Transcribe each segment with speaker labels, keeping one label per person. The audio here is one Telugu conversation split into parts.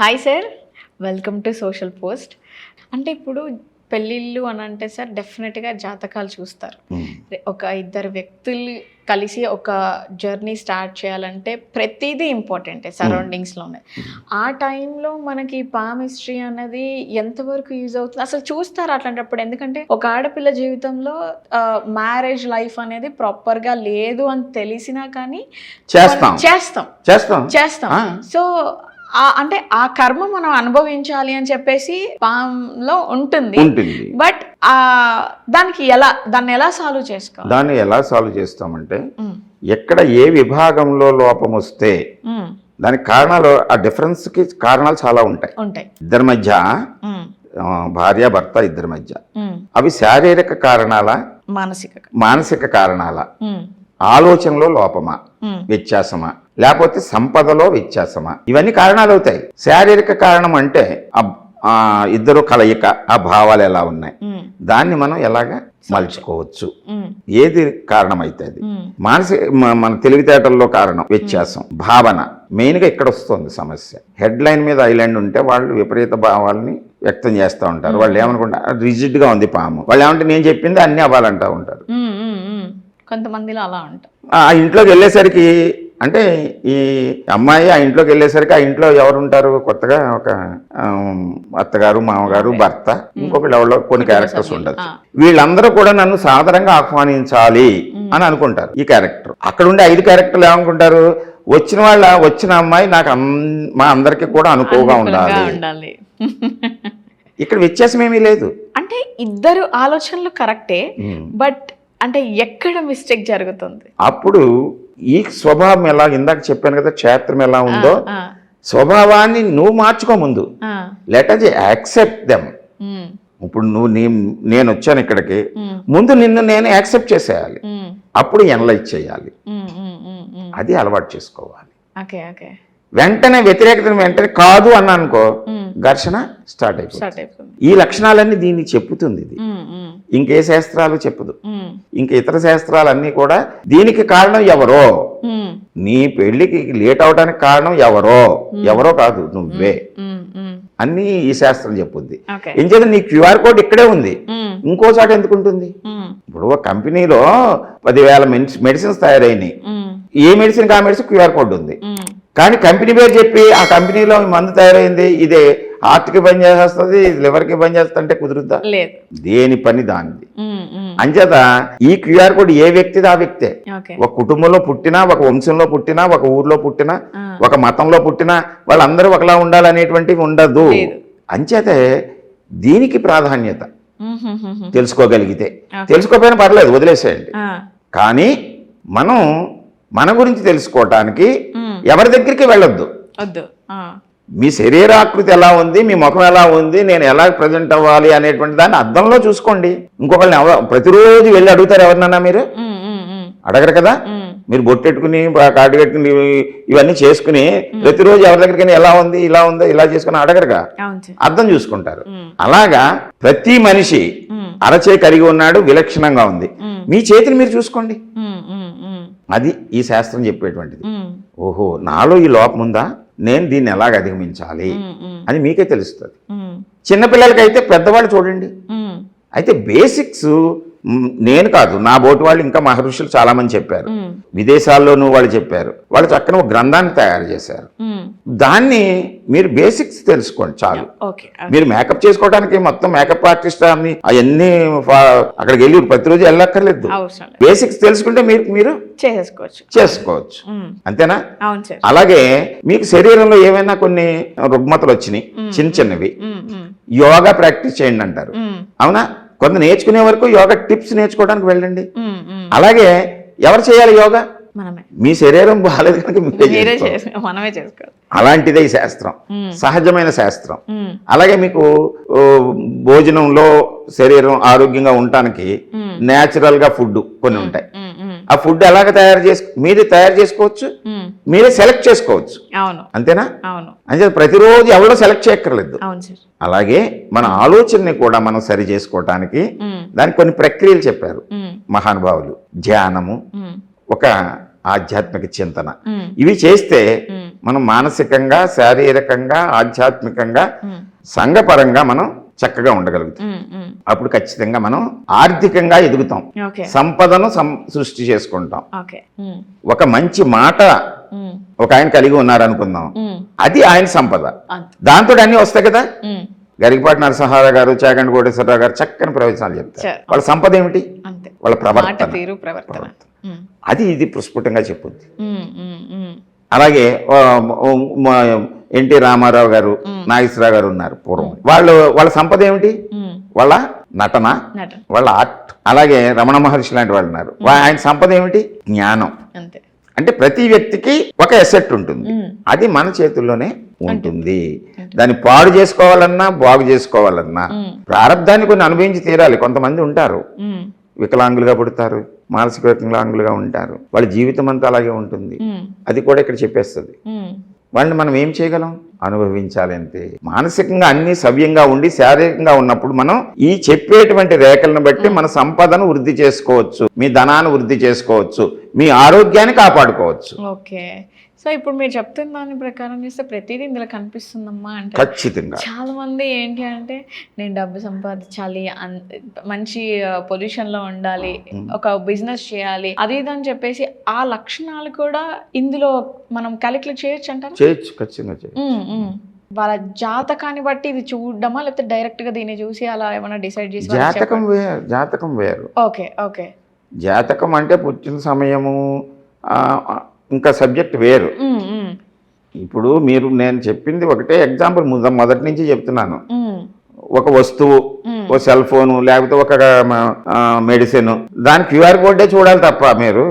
Speaker 1: Hi sir, welcome to social post. అంటే ఇప్పుడు పెళ్ళిళ్ళు అని అంటే సార్ డెఫినెట్గా జాతకాలు చూస్తారు. ఒక ఇద్దరు వ్యక్తులు కలిసి ఒక జర్నీ స్టార్ట్ చేయాలంటే ప్రతిదీ ఇంపార్టెంటే సరౌండింగ్స్లోనే. ఆ టైంలో మనకి పామిస్ట్రీ అనేది ఎంతవరకు యూజ్ అవుతుంది అసలు చూస్తారు అట్లాంటప్పుడు? ఎందుకంటే ఒక ఆడపిల్ల జీవితంలో మ్యారేజ్ లైఫ్ అనేది ప్రాపర్గా లేదు అని తెలిసినా కానీ చేస్తాం. సో అంటే ఆ కర్మ మనం అనుభవించాలి అని చెప్పేసి పాంలో ఉంటుంది. బట్ దాన్ని ఎలా సాల్వ్ చేసుకోవాలి?
Speaker 2: దాన్ని ఎలా సాల్వ్ చేస్తామంటే ఎక్కడ ఏ విభాగంలో లోపం వస్తే దానికి కారణాలు, ఆ డిఫరెన్స్ కి కారణాలు చాలా ఉంటాయి. ఇద్దరి మధ్య, భార్య భర్త ఇద్దరి మధ్య, అవి శారీరక కారణాల, మానసిక కారణాల, ఆలోచనలో లోపమా, వ్యత్యాసమా, లేకపోతే సంపదలో వ్యత్యాసమా, ఇవన్నీ కారణాలు అవుతాయి. శారీరక కారణం అంటే ఇద్దరు కలయిక, ఆ భావాలు ఎలా ఉన్నాయి, దాన్ని మనం ఎలాగా మలుచుకోవచ్చు, ఏది కారణం అయితే అది. మన తెలివితేటల్లో కారణం వ్యత్యాసం, భావన మెయిన్ గా ఇక్కడ వస్తుంది సమస్య. హెడ్ లైన్ మీద ఐలాండ్ ఉంటే వాళ్ళు విపరీత భావాలని వ్యక్తం చేస్తూ ఉంటారు. వాళ్ళు ఏమనుకుంటారు, రిజిడ్ గా ఉంది పాము, వాళ్ళు ఏమంటే నేను చెప్పింది అన్ని అవ్వాలంటూ ఉంటారు.
Speaker 1: కొంతమందిలో అలా ఉంటారు.
Speaker 2: ఆ ఇంట్లోకి వెళ్ళేసరికి, అంటే ఈ అమ్మాయి ఆ ఇంట్లోకి వెళ్ళేసరికి ఆ ఇంట్లో ఎవరు ఉంటారు, కొత్తగా ఒక అత్తగారు, మామగారు, భర్త, ఇంకొకటి ఎవరో కొన్ని క్యారెక్టర్స్ ఉండొచ్చు. వీళ్ళందరూ కూడా నన్ను సాధారణంగా ఆహ్వానించాలి అని అనుకుంటారు. ఈ క్యారెక్టర్ అక్కడ ఉండే 5 క్యారెక్టర్లు ఏమనుకుంటారు, వచ్చిన అమ్మాయి నాకు మా అందరికి కూడా అనుకోగా ఉండాలి. ఇక్కడ వ్యత్యాసం ఏమీ లేదు.
Speaker 1: అంటే ఇద్దరు ఆలోచనలు కరెక్టే, బట్ అంటే ఎక్కడ మిస్టేక్ జరుగుతుంది?
Speaker 2: అప్పుడు ఈ స్వభావం ఎలా, ఇందాక చెప్పాను కదా క్షేత్రం ఎలా ఉందో, స్వభావాన్ని నువ్వు మార్చుకో ముందు. Let us accept them. ఇప్పుడు నేను వచ్చాను ఇక్కడికి, ముందు నిన్ను నేను యాక్సెప్ట్ చేసేయాలి, అప్పుడు ఎనలైజ్ చేయాలి. అది అలవాటు చేసుకోవాలి. వెంటనే వెంటనే కాదు అన్నా అనుకో, ఘర్షణ స్టార్ట్ అయిపోతుంది. ఈ లక్షణాలన్నీ దీన్ని చెప్పుతుంది. ఇది ఇంకే శాస్త్రాలు చెప్పదు. ఇంక ఇతర శాస్త్రాలన్నీ కూడా దీనికి కారణం ఎవరో, నీ పెళ్లికి లేట్ అవడానికి కారణం ఎవరో కాదు, నువ్వే అన్ని ఈ శాస్త్రం చెప్పుద్ది. ఏం చేద్దాం, నీ క్యూఆర్ కోడ్ ఇక్కడే ఉంది, ఇంకో చోట ఎందుకు ఉంటుంది? ఇప్పుడు ఒక కంపెనీలో 10,000 మెడిసిన్స్ తయారైనాయి. ఏ మెడిసిన్ ఆ మెడిసిన్ క్యూఆర్ కోడ్ ఉంది, కానీ కంపెనీ పేరు చెప్పి ఆ కంపెనీలో మందు తయారైంది, ఇదే హార్ట్కి పని చేస్తుంది, లివర్కి పని చేస్తుంటే కుదురుద్దా? దేని పని దానిది. అంచేత ఈ క్యూఆర్ కోడ్ ఏ వ్యక్తిది ఆ వ్యక్తే. ఒక కుటుంబంలో పుట్టినా, ఒక వంశంలో పుట్టినా, ఒక ఊర్లో పుట్టినా, ఒక మతంలో పుట్టినా వాళ్ళందరూ ఒకలా ఉండాలనేటువంటివి ఉండదు. అంచేతే దీనికి ప్రాధాన్యత తెలుసుకోగలిగితే, తెలుసుకోకపోయినా పర్లేదు వదిలేసేయండి. కానీ మనం మన గురించి తెలుసుకోవటానికి ఎవరి దగ్గరికి వెళ్ళొద్దు. మీ శరీరాకృతి ఎలా ఉంది, మీ ముఖం ఎలా ఉంది, నేను ఎలా ప్రజెంట్ అవ్వాలి అనేటువంటి దాన్ని అద్దంలో చూసుకోండి. ఇంకొకరిని ప్రతిరోజు వెళ్ళి అడుగుతారు ఎవరినన్నా? మీరు అడగరు కదా. మీరు బొట్టెట్టుకుని, కాటు కట్టుకుని, ఇవన్నీ చేసుకుని ప్రతిరోజు ఎవరి దగ్గరికి ఎలా ఉంది, ఇలా ఉందో, ఇలా చేసుకుని అడగరుగా, అర్థం చూసుకుంటారు. అలాగా ప్రతి మనిషి అరచే కరిగి ఉన్నాడు, విలక్షణంగా ఉంది, మీ చేతిని మీరు చూసుకోండి. అది ఈ శాస్త్రం చెప్పేటువంటిది. ఓహో, నాలో ఈ లోపం ఉందా, నేను దీన్ని ఎలాగ అధిగమించాలి అని మీకే తెలుస్తుంది. చిన్నపిల్లలకైతే పెద్దవాళ్ళు చూడండి. అయితే బేసిక్స్ నేను కాదు, నా బోటి వాళ్ళు, ఇంకా మహర్షులు చాలా మంది చెప్పారు, విదేశాల్లోనూ వాళ్ళు చెప్పారు. వాళ్ళు చక్కని ఒక గ్రంథాన్ని తయారు చేశారు. దాన్ని మీరు బేసిక్స్ తెలుసుకోండి చాలు. మీరు మేకప్ చేసుకోవడానికి మొత్తం మేకప్ ఆర్టిస్ట్ అని అవన్నీ అక్కడికి వెళ్ళి ప్రతిరోజు వెళ్ళక్కర్లేదు. బేసిక్స్ తెలుసుకుంటే మీరు చేసుకోవచ్చు. అంతేనా? అలాగే మీకు శరీరంలో ఏమైనా కొన్ని రుగ్మతలు వచ్చినాయి, చిన్నవి, యోగా ప్రాక్టీస్ చేయండి అంటారు. అవునా? కొంత నేర్చుకునే వరకు యోగా టిప్స్ నేర్చుకోవడానికి వెళ్ళండి. అలాగే ఎవరు చేయాలి యోగా? మీ శరీరం బాగాలేదు కనుక
Speaker 1: మనమే చేసుకోవాలి.
Speaker 2: అలాంటిదే ఈ శాస్త్రం, సహజమైన శాస్త్రం. అలాగే మీకు భోజనంలో శరీరం ఆరోగ్యంగా ఉండటానికి నేచురల్ గా ఫుడ్ కొన్ని ఉంటాయి. ఆ ఫుడ్ ఎలాగ మీరే తయారు చేసుకోవచ్చు, మీరే సెలెక్ట్ చేసుకోవచ్చు. అంతేనా? అంటే ప్రతిరోజు ఎవరో సెలెక్ట్ చేయక్కర్లేదు. అలాగే మన ఆలోచనని కూడా మనం సరి చేసుకోవటానికి దానికి కొన్ని ప్రక్రియలు చెప్పారు మహానుభావులు. ధ్యానము, ఒక ఆధ్యాత్మిక చింతన, ఇవి చేస్తే మనం మానసికంగా, శారీరకంగా, ఆధ్యాత్మికంగా, సంఘపరంగా మనం చక్కగా ఉండగలుగుతాం. అప్పుడు ఖచ్చితంగా మనం ఆర్థికంగా ఎదుగుతాం,
Speaker 1: ఓకే
Speaker 2: సంపదను సృష్టి చేసుకుంటాం.
Speaker 1: ఓకే
Speaker 2: ఒక మంచి మాట ఒక ఆయన కలిగి ఉన్నారు అనుకుందాం, అది ఆయన సంపద. దాంతో అన్ని వస్తాయి కదా. గరికపాటి నరసింహారావు గారు, చాగంటి కోటేశ్వరరావు గారు చక్కని ప్రవచనాలు చెప్తారు. వాళ్ళ సంపద ఏమిటి? వాళ్ళ ప్రవర్తన. అది ఇది ప్రస్ఫుటంగా చెప్పుద్ది. అలాగే ఎన్టీ రామారావు గారు, నాగేశ్వరరావు గారు ఉన్నారు పూర్వం. వాళ్ళ సంపద ఏమిటి? వాళ్ళ నటన, వాళ్ళ ఆర్ట్. అలాగే రమణ మహర్షి లాంటి వాళ్ళు ఉన్నారు. ఆయన సంపద ఏమిటి? జ్ఞానం. అంటే ప్రతి వ్యక్తికి ఒక ఎసెట్ ఉంటుంది, అది మన చేతుల్లోనే ఉంటుంది. దాన్ని పాడు చేసుకోవాలన్నా, బాగు చేసుకోవాలన్నా ప్రారంధాన్ని కొన్ని అనుభవించి తీరాలి. కొంతమంది ఉంటారు వికలాంగులుగా పుడతారు, మానసిక వికలాంగులుగా ఉంటారు, వాళ్ళ జీవితం అంతా అలాగే ఉంటుంది. అది కూడా ఇక్కడ చెప్పేస్తుంది. వాళ్ళని మనం ఏం చేయగలం? అనుభవించాలి అంతే. మానసికంగా అన్ని సవ్యంగా ఉండి శారీరకంగా ఉన్నప్పుడు మనం ఈ చెప్పేటువంటి రేఖలను బట్టి మన సంపదను వృద్ధి చేసుకోవచ్చు, మీ ధనాన్ని వృద్ధి చేసుకోవచ్చు, మీ ఆరోగ్యాన్ని కాపాడుకోవచ్చు.
Speaker 1: ఓకే. సో ఇప్పుడు మీరు చెప్తున్న దాని ప్రకారం చేస్తే ప్రతిదీ ఇందులో కనిపిస్తుందమ్మా. అంటే
Speaker 2: ఖచ్చితంగా
Speaker 1: చాలా మంది ఏంటి అంటే నేను డబ్బు సంపాదించాలి, మంచి పొజిషన్లో ఉండాలి, ఒక బిజినెస్ చేయాలి, అది ఇది అని చెప్పేసి ఆ లక్షణాలు కూడా ఇందులో మనం క్యాలిక్యులేట్ చేయొచ్చు అంటారు?
Speaker 2: చేయొచ్చు, ఖచ్చితంగా చేయొచ్చు.
Speaker 1: వాళ్ళ జాతకాన్ని బట్టి ఇది చూడడమా, లేకపోతే డైరెక్ట్ గా దీన్ని చూసి అలా ఏమైనా డిసైడ్ చేసి?
Speaker 2: జాతకం వేరు.
Speaker 1: Okay okay.
Speaker 2: జాతకం అంటే పుట్టిన సమయము, ఇంకా సబ్జెక్ట్ వేరు. ఇప్పుడు నేను చెప్పింది ఒకటే ఎగ్జాంపుల్, మొదటి నుంచి చెప్తున్నాను. ఒక వస్తువు, ఒక సెల్ ఫోను, లేకపోతే ఒక మెడిసిన్, దాని క్యూఆర్ కోడే చూడాలి తప్ప మీరు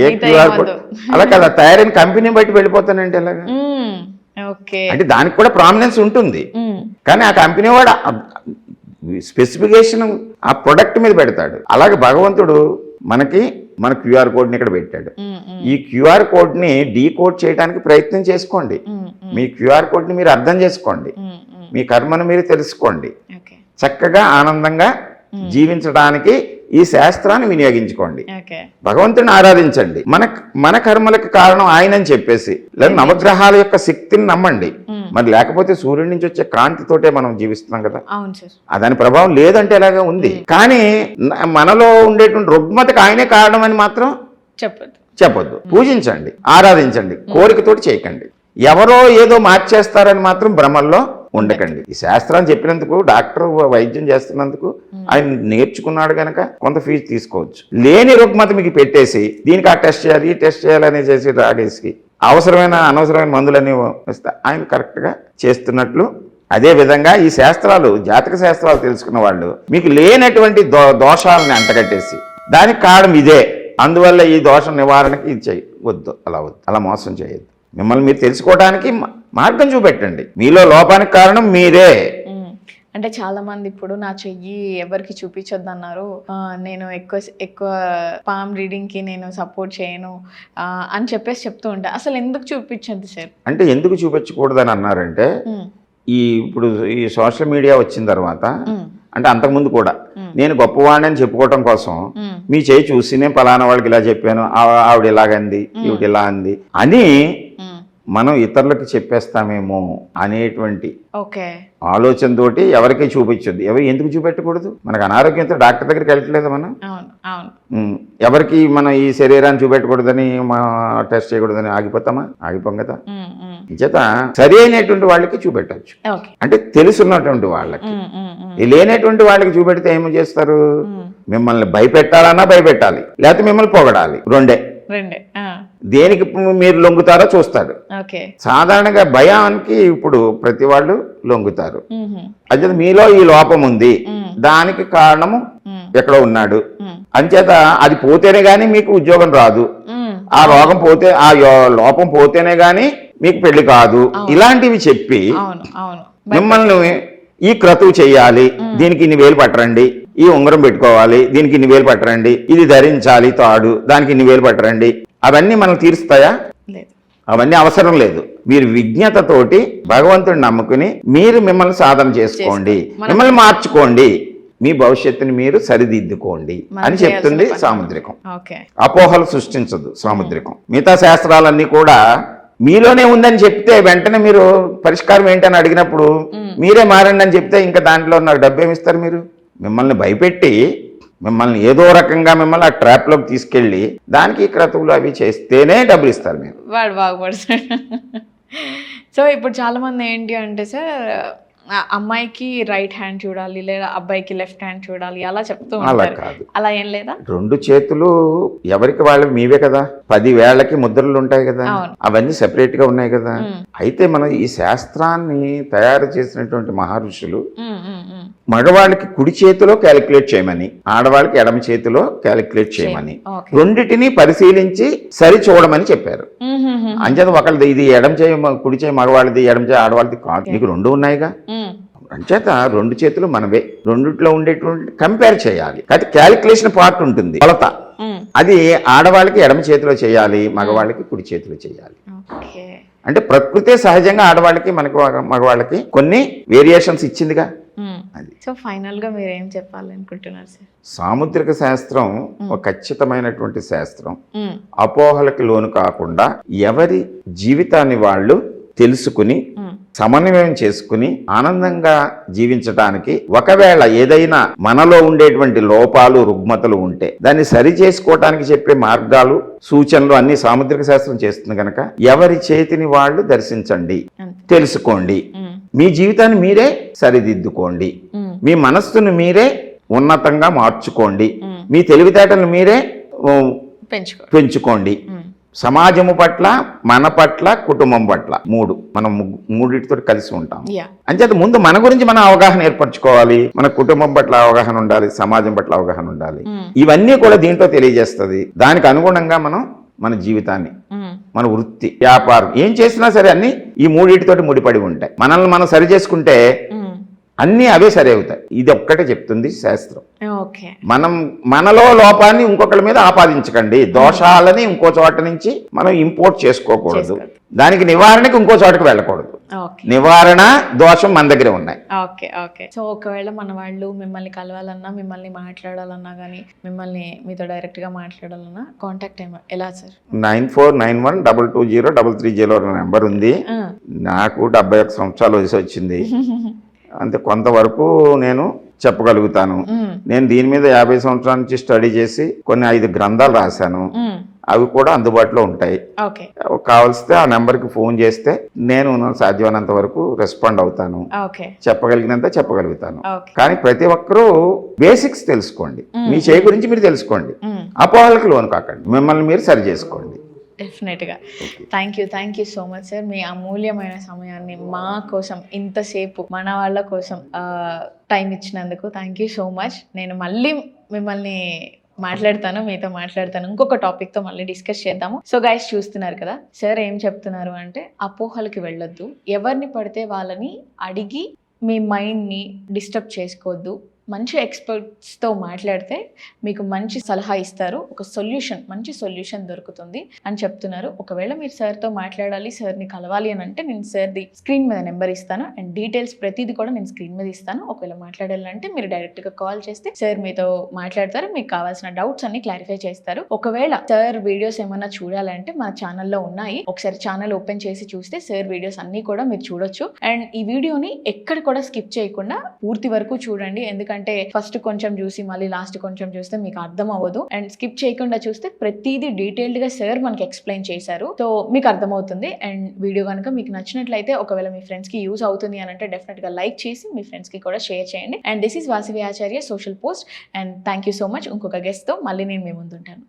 Speaker 2: ఏ క్యూఆర్ కోడ్ అలా కదా తయారైన కంపెనీ బట్టి వెళ్ళిపోతానంటే ఎలాగా? అంటే దానికి కూడా ప్రామినెన్స్ ఉంటుంది, కానీ ఆ కంపెనీ వాడు స్పెసిఫికేషన్ ఆ ప్రొడక్ట్ మీద పెడతాడు. అలాగే భగవంతుడు మన క్యూఆర్ కోడ్ని ఇక్కడ పెట్టాడు. ఈ క్యూఆర్ కోడ్ని డీకోడ్ చేయడానికి ప్రయత్నం చేసుకోండి. మీ క్యూఆర్ కోడ్ని మీరు అర్థం చేసుకోండి, మీ కర్మను మీరు తెలుసుకోండి, చక్కగా ఆనందంగా జీవించడానికి ఈ శాస్త్రాన్ని వినియోగించుకోండి. భగవంతుని ఆరాధించండి. మన కర్మలకు కారణం ఆయనని చెప్పేసి, లేదా నవగ్రహాల యొక్క శక్తిని నమ్మండి. మరి లేకపోతే సూర్యుడి నుంచి వచ్చే కాంతితోటే మనం జీవిస్తున్నాం కదా, దాని ప్రభావం లేదంటే ఎలాగా ఉంది. కానీ మనలో ఉండేటువంటి రుగ్మతకు ఆయనే కారణం అని మాత్రం చెప్పొద్దు. పూజించండి, ఆరాధించండి, కోరికతోటి చేయకండి. ఎవరో ఏదో మార్చేస్తారని మాత్రం భ్రమల్లో ఉండకండి. ఈ శాస్త్రాన్ని చెప్పినందుకు, డాక్టర్ వైద్యం చేస్తున్నందుకు ఆయన నేర్చుకున్నాడు కనుక కొంత ఫీజు తీసుకోవచ్చు. లేని రుగ్మత మీకు పెట్టేసి దీనికి ఆ టెస్ట్ చేయాలి, ఈ టెస్ట్ చేయాలని చేసి రాడేసి అనవసరమైన మందులన్నీ వస్తే ఆయన కరెక్ట్గా చేస్తున్నట్లు. అదే విధంగా ఈ శాస్త్రాలు, జాతక శాస్త్రాలు తెలుసుకున్న వాళ్ళు మీకు లేనటువంటి దోషాలని అంటగట్టేసి దానికి కారణం ఇదే, అందువల్ల ఈ దోషం నివారణకి ఇది చేయవద్దు, అలా మోసం చేయొద్దు. మిమ్మల్ని మీరు తెలుసుకోవడానికి మార్గం చూపెట్టండి. మీలో లోపానికి కారణం మీరే.
Speaker 1: అంటే చాలా మంది ఇప్పుడు నా చెయ్యి ఎవరికి చూపించొద్దు అన్నారు, నేను ఎక్కువ పామ్ రీడింగ్ కి నేను సపోర్ట్ చేయను అని చెప్పేసి చెప్తూ ఉంటా. అసలు ఎందుకు చూపించద్దు సార్?
Speaker 2: అంటే ఎందుకు చూపించకూడదని అన్నారంటే, ఇప్పుడు ఈ సోషల్ మీడియా వచ్చిన తర్వాత, అంటే అంతకుముందు కూడా నేను గొప్పవాడిని అని చెప్పుకోవటం కోసం మీ చేయి చూసి నేను పలానా వాళ్ళకి ఇలా చెప్పాను, ఆవిడ ఇలాగంది, ఈవిడ ఇలా అంది అని మనం ఇతరులకు చెప్పేస్తామేమో అనేటువంటి ఆలోచనతోటి ఎవరికి చూపించొద్దు. ఎందుకు చూపెట్టకూడదు? మనకు అనారోగ్యంతో డాక్టర్ దగ్గరికి వెళ్ళట్లేదు మనం. ఎవరికి మనం ఈ శరీరాన్ని చూపెట్టకూడదని, టెస్ట్ చేయకూడదని ఆగిపోం కదా. చేత సరి అయినటువంటి వాళ్ళకి చూపెట్టచ్చు, అంటే తెలుసున్నటువంటి వాళ్ళకి. లేనటువంటి వాళ్ళకి చూపెడితే ఏమి చేస్తారు? మిమ్మల్ని భయపెట్టాలన్నా భయపెట్టాలి, లేకపోతే మిమ్మల్ని పొగడాలి, రెండే. దేనికి మీరు లొంగుతారో చూస్తాడు. సాధారణంగా భయానికి ఇప్పుడు ప్రతి వాళ్ళు లొంగుతారు. అయితే మీలో ఈ లోపం ఉంది, దానికి కారణము ఎక్కడో ఉన్నాడు, అంచేత అది పోతేనే గానీ మీకు ఉద్యోగం రాదు, ఆ రోగం పోతే, ఆ లోపం పోతేనే గానీ మీకు పెళ్లి కాదు, ఇలాంటివి చెప్పి మిమ్మల్ని ఈ క్రతువు చెయ్యాలి, దీనికి ఇన్ని వేలు పట్టరండి, ఈ ఉంగరం పెట్టుకోవాలి, దీనికి ఇన్ని వేలు పట్టరండి, ఇది ధరించాలి తాడు, దానికి ఇన్ని వేలు పట్టరండి, అవన్నీ మనం తీరుస్తాయా? అవన్నీ అవసరం లేదు. మీరు విజ్ఞతతోటి భగవంతుడిని నమ్ముకుని మీరు మిమ్మల్ని సాధన చేసుకోండి, మిమ్మల్ని మార్చుకోండి, మీ భవిష్యత్తుని మీరు సరిదిద్దుకోండి అని చెప్తుంది సాముద్రికం. అపోహలు సృష్టించదు సాముద్రికం. మిగతా శాస్త్రాలన్నీ కూడా మీలోనే ఉందని చెప్తే వెంటనే మీరు పరిష్కారం ఏంటని అడిగినప్పుడు మీరే మారండి అని చెప్తే ఇంకా దాంట్లో నాకు డబ్బు ఏమి ఇస్తారు? మీరు మిమ్మల్ని భయపెట్టి మిమ్మల్ని ఏదో రకంగా మిమ్మల్ని ఆ ట్రాప్లోకి తీసుకెళ్ళి దానికి క్రతువులు అవి చేస్తేనే డబ్బులు ఇస్తారు మీరు.
Speaker 1: వాడు బాగుపడతాడు. సో ఇప్పుడు చాలామంది ఏంటి అంటే సార్, అమ్మాయికి రైట్ హ్యాండ్ చూడాలి లేదా అబ్బాయికి లెఫ్ట్ హ్యాండ్ చూడాలి అలా చెప్తూ
Speaker 2: అలా
Speaker 1: ఉంటారు.
Speaker 2: కాదు,
Speaker 1: అలా ఏం లేదా?
Speaker 2: 2 చేతులు ఎవరికి వాళ్ళవి మీవే కదా. 10 వేళ్ళకి ముద్రలు ఉంటాయి కదా,
Speaker 1: అవును.
Speaker 2: అవన్నీ సెపరేట్ గా ఉన్నాయి కదా. అయితే మనం ఈ శాస్త్రాన్ని తయారు చేసినటువంటి మహర్షులు మగవాళ్ళకి కుడి చేతిలో క్యాలిక్యులేట్ చేయమని, ఆడవాళ్ళకి ఎడమ చేతిలో క్యాలిక్యులేట్ చేయమని, రెండిటిని పరిశీలించి సరి చూడమని చెప్పారు. అంచేత ఒకళ్ళది ఇది ఎడమ చేయి కుడి చేయి మగవాళ్ళది, ఎడమ చేయి ఆడవాళ్ళది కాదు, నీకు 2 ఉన్నాయిగా. అంచేత 2 చేతులు మనవే, రెండిట్లో ఉండేటువంటి కంపేర్ చేయాలి. అయితే క్యాలిక్యులేషన్ పార్ట్ ఉంటుంది, కొలత, అది ఆడవాళ్ళకి ఎడమ చేతిలో చేయాలి, మగవాళ్ళకి కుడి చేతిలో చేయాలి. అంటే ప్రకృతే సహజంగా ఆడవాళ్ళకి మనకు మగవాళ్ళకి కొన్ని వేరియేషన్స్ ఇచ్చిందిగా. అది.
Speaker 1: సో ఫైనల్ గా మీరు ఏం చెప్పాలనుకుంటున్నారు సార్?
Speaker 2: సాముద్రిక శాస్త్రం ఒక ఖచ్చితమైనటువంటి శాస్త్రం. అపోహలకు లోను కాకుండా ఎవరి జీవితాన్ని వాళ్ళు తెలుసుకుని సమన్వయం చేసుకుని ఆనందంగా జీవించడానికి, ఒకవేళ ఏదైనా మనలో ఉండేటువంటి లోపాలు రుగ్మతలు ఉంటే దాన్ని సరి చేసుకోవటానికి చెప్పే మార్గాలు సూచనలు అన్ని సాముద్రిక శాస్త్రం చేస్తుంది కనుక ఎవరి చేతిని వాళ్ళు దర్శించండి, తెలుసుకోండి, మీ జీవితాన్ని మీరే సరిదిద్దుకోండి, మీ మనస్సును మీరే ఉన్నతంగా మార్చుకోండి, మీ తెలివితేటలను మీరే పెంచుకోండి. సమాజము పట్ల, మన పట్ల, కుటుంబం పట్ల, 3 మనం మూడిటితో కలిసి ఉంటాం. అంచేత ముందు మన గురించి మనం అవగాహన ఏర్పరచుకోవాలి, మన కుటుంబం పట్ల అవగాహన ఉండాలి, సమాజం పట్ల అవగాహన ఉండాలి. ఇవన్నీ కూడా దీంట్లో తెలియజేస్తుంది. దానికి అనుగుణంగా మనం మన జీవితాన్ని, మన వృత్తి, వ్యాపారం ఏం చేసినా సరే అన్ని ఈ మూడిటితోటి ముడిపడి ఉంటాయి. మనల్ని మనం సరి చేసుకుంటే అన్నీ అవే సరి అవుతాయి. ఇది ఒక్కటే చెప్తుంది శాస్త్రం. మనం మనలో లోపాన్ని ఇంకొకరి మీద ఆపాదించకండి, దోషాలని ఇంకో చోట నుంచి మనం ఇంపోర్ట్ చేసుకోకూడదు, దానికి నివారణకి ఇంకో చోటకి వెళ్ళకూడదు. నివారణ, దోషం మన దగ్గరే ఉన్నాయి.
Speaker 1: సో ఒకవేళ మన వాళ్ళు మిమ్మల్ని కలవాలన్నా, మిమ్మల్ని మాట్లాడాలన్నా కానీ, మిమ్మల్ని మీతో డైరెక్ట్ గా మాట్లాడాలన్నా కాంటాక్ట్ ఎలా సార్?
Speaker 2: 9491220330 నెంబర్ ఉంది. నాకు 71 సంవత్సరాల వయసు వచ్చింది. అంతే, కొంతవరకు నేను చెప్పగలుగుతాను. నేను దీని మీద 50 సంవత్సరాల నుంచి స్టడీ చేసి కొన్ని 5 గ్రంథాలు రాశాను. అవి కూడా అందుబాటులో ఉంటాయి. కావలిస్తే ఆ నెంబర్కి ఫోన్ చేస్తే నేను సాధ్యమైనంత వరకు రెస్పాండ్ అవుతాను, చెప్పగలిగినంత చెప్పగలుగుతాను. కానీ ప్రతి ఒక్కరూ బేసిక్స్ తెలుసుకోండి, మీ చేయి గురించి మీరు తెలుసుకోండి, అపోహలకు లోను కాకండి, మిమ్మల్ని మీరు సరి చేసుకోండి.
Speaker 1: డెఫినెట్గా. Thank you so much sir. మీ అమూల్యమైన సమయాన్ని మా కోసం ఇంతసేపు మన వాళ్ళ కోసం టైం ఇచ్చినందుకు థ్యాంక్ యూ సో మచ్. నేను మళ్ళీ మిమ్మల్ని మీతో మాట్లాడతాను, ఇంకొక టాపిక్తో మళ్ళీ డిస్కస్ చేద్దాము. సో గైస్ చూస్తున్నారు కదా సార్ ఏం చెప్తున్నారు అంటే, అపోహలకి వెళ్ళొద్దు, ఎవరిని పడితే వాళ్ళని అడిగి మీ మైండ్ని డిస్టర్బ్ చేసుకోవద్దు, మంచి ఎక్స్పర్ట్స్తో మాట్లాడితే మీకు మంచి సలహా ఇస్తారు, ఒక మంచి సొల్యూషన్ దొరుకుతుంది అని చెప్తున్నారు. ఒకవేళ మీరు సార్తో మాట్లాడాలి, సార్ని కలవాలి అని అంటే నేను సార్ది స్క్రీన్ మీద నెంబర్ ఇస్తాను, అండ్ డీటెయిల్స్ ప్రతిదీ కూడా నేను స్క్రీన్ మీద ఇస్తాను. ఒకవేళ మాట్లాడాలంటే మీరు డైరెక్ట్గా కాల్ చేస్తే సార్ మీతో మాట్లాడతారు, మీకు కావాల్సిన డౌట్స్ అన్ని క్లారిఫై చేస్తారు. ఒకవేళ సార్ వీడియోస్ ఏమన్నా చూడాలంటే మన ఛానల్లో ఉన్నాయి, ఒకసారి ఛానల్ ఓపెన్ చేసి చూస్తే సార్ వీడియోస్ అన్ని కూడా మీరు చూడొచ్చు. అండ్ ఈ వీడియోని ఎక్కడ కూడా స్కిప్ చేయకుండా పూర్తి వరకు చూడండి, ఎందుకంటే ఫస్ట్ కొంచెం చూసి మళ్ళీ లాస్ట్ కొంచెం చూస్తే మీకు అర్థం అవ్వదు. అండ్ స్కిప్ చేయకుండా చూస్తే ప్రతిదీ డీటెయిల్డ్ గా సార్ మనకి ఎక్స్ప్లెయిన్ చేశారు, సో మీకు అర్థమవుతుంది. అండ్ వీడియో కనుక మీకు నచ్చినట్లయితే, ఒకవేళ మీ ఫ్రెండ్స్ కి యూజ్ అవుతుంది అని అంటే డెఫినెట్ గా లైక్ చేసి మీ ఫ్రెండ్స్ కి కూడా షేర్ చేయండి. And this is Vasavi Acharya social post, and thank you so much. ఇంకొక గెస్ట్ తో మళ్ళీ నేను మీ ముందుంటాను.